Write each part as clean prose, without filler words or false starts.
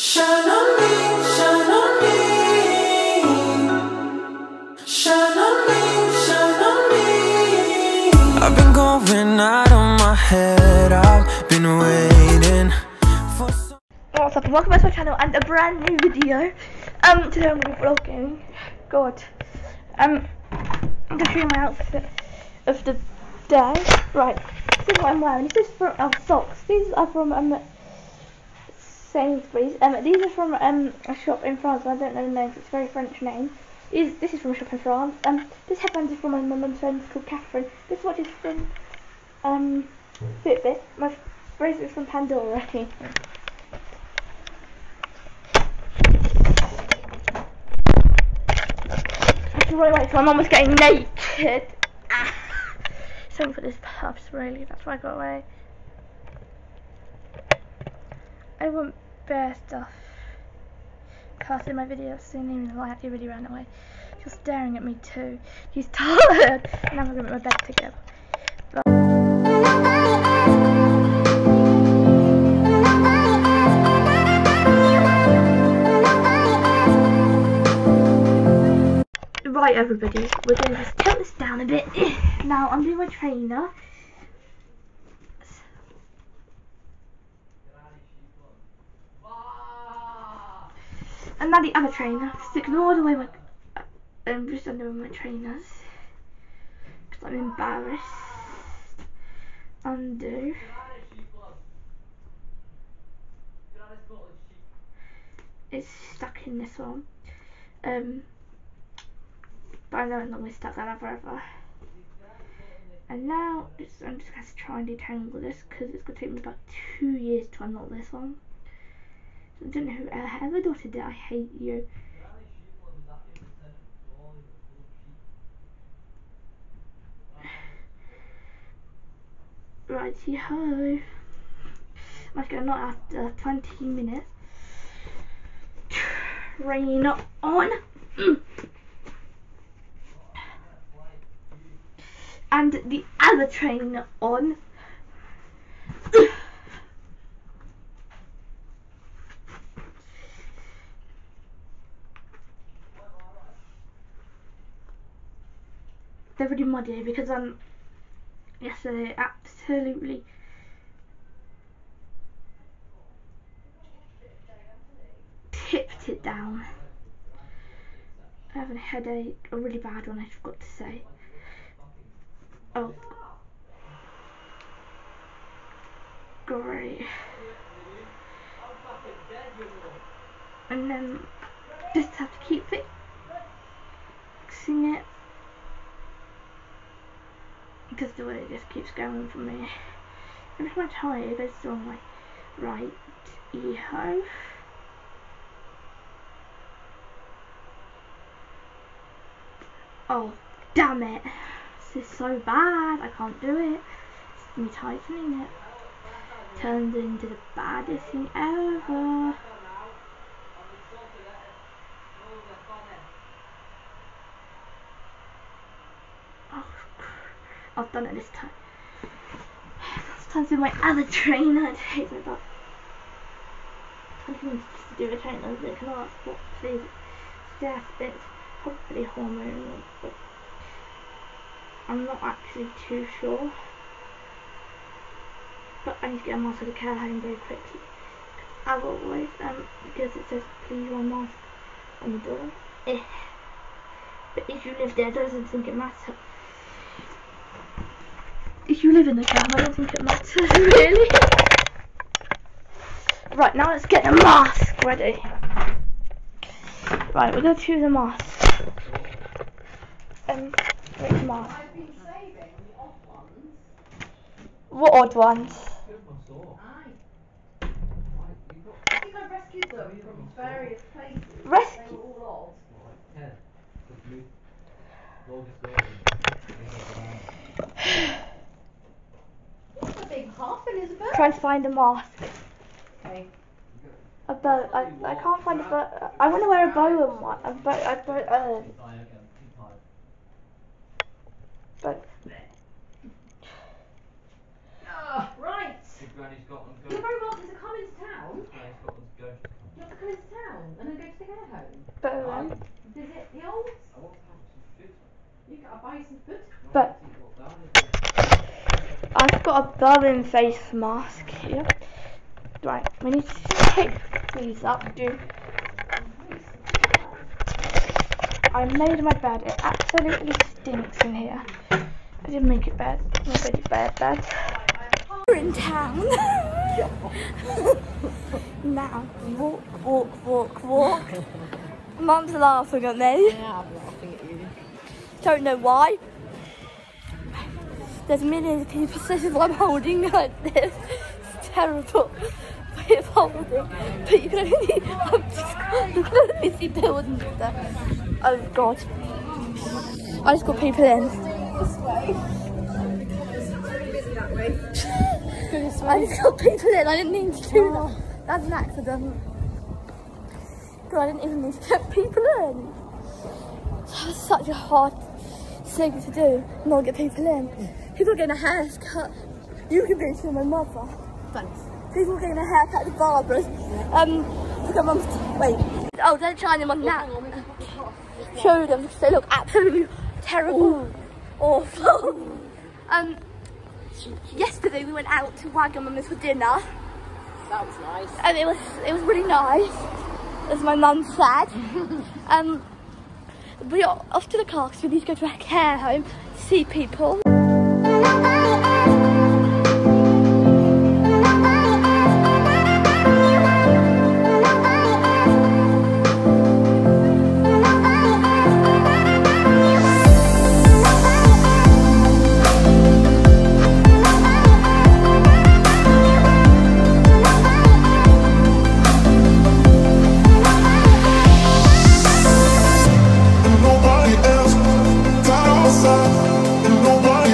Shine on me, shine on me. Shine on me, shine on me. I've been going out of my head. I've been waiting for some. What's up and welcome back to my channel and a brand new video. Today I'm going to be vlogging. God. I'm going to show you my outfit of the day. Right. This is what I'm wearing. This is from socks. These are from Sainsbury's. These are from a shop in France. I don't know the name. It's a very French name. This is from a shop in France. This headband is from my mum's friend called Catherine. This watch is from Fitbit. My bracelet is from Pandora. Right away, so my mum was getting naked. Same for this pubs, really. That's why I got away. I want bare stuff. Cast in my video, seen even though I actually really ran away. She's staring at me too. She's tired. And now I'm gonna put my bed together. Right, everybody, we're going to just tilt this down a bit. Now I'm doing my trainer. And now the other trainer. Just ignore the way I'm just under my trainers because I'm embarrassed. Undo. It's stuck in this one. But I know it's not going to stuck that forever. And now I'm just going to try and detangle this because it's going to take me about 2 years to unlock this one. So I don't know who ever thought it. I hate you. Righty-ho. I'm going to knock after 20 minutes. Train on. And the other train on. They're really muddy because yesterday absolutely tipped it down. I have a headache, a really bad one, I forgot to say. Oh, great. And then just have to keep fixing it because the way it just keeps going for me. Every time I try it goes the wrong way. Right-y-ho. Oh, damn it. This is so bad. I can't do it. It's me tightening it. Turned into the baddest thing ever. Oh, I've done it this time. Last time with my other trainer. It takes me about 20 minutes just to do a trainer. It can ask what please. Yes, it's probably hormonal, but I'm not actually too sure. But I need to get a mask at the care home very quickly. As always, because it says please wear a mask on the door. But if you live there, I don't think it matters. If you live in the camp, I don't think it matters, really. Right, now let's get the mask ready. Right, we're going to choose a mask. Which mask? I've been saving the odd ones. What odd ones? Aye. I think I've rescued them from various places. They Rescue? were all odd. What's the big huff, Elizabeth? Trying to find a mask. Okay. A bow. I can't find a bow. I want to wear a bow and one. But. Right. You're very welcome to come into town. care home? But Visit the olds? You gotta buy some food. But I've got a Bowen face mask here. Right, we need to take these up. I made my bed. It absolutely stinks in here. I didn't make it bad. Bad. We're in town. Now, walk. Mum's laughing at me. Yeah, I'm laughing at you. Don't know why. There's millions of people, so this is what I'm holding like this. It's terrible way of holding. But you can only see buildings there. Oh god. I just got people in. This way. This way. I just got people in. I didn't mean to do that. That's an accident. God, I didn't even need to get people in. That was such a hard thing to do, not get people in. People are getting a haircut. You can be to my mother. Thanks. People are getting a haircut at the barber's. Look at Mum's. Wait. Oh, don't shine them on now. Show them because they look absolutely terrible. Ooh. Awful. Yesterday we went out to Wagamama's for dinner. That was nice. And it was really nice, as my mum said. We are off to the car because we need to go to a care home to see people. Nobody else got outside, and nobody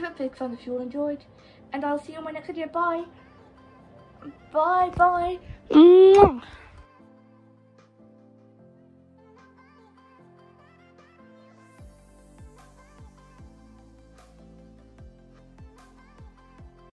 a big thumbs up if you all enjoyed. And I'll see you in my next video. Bye. Bye, bye. Mwah.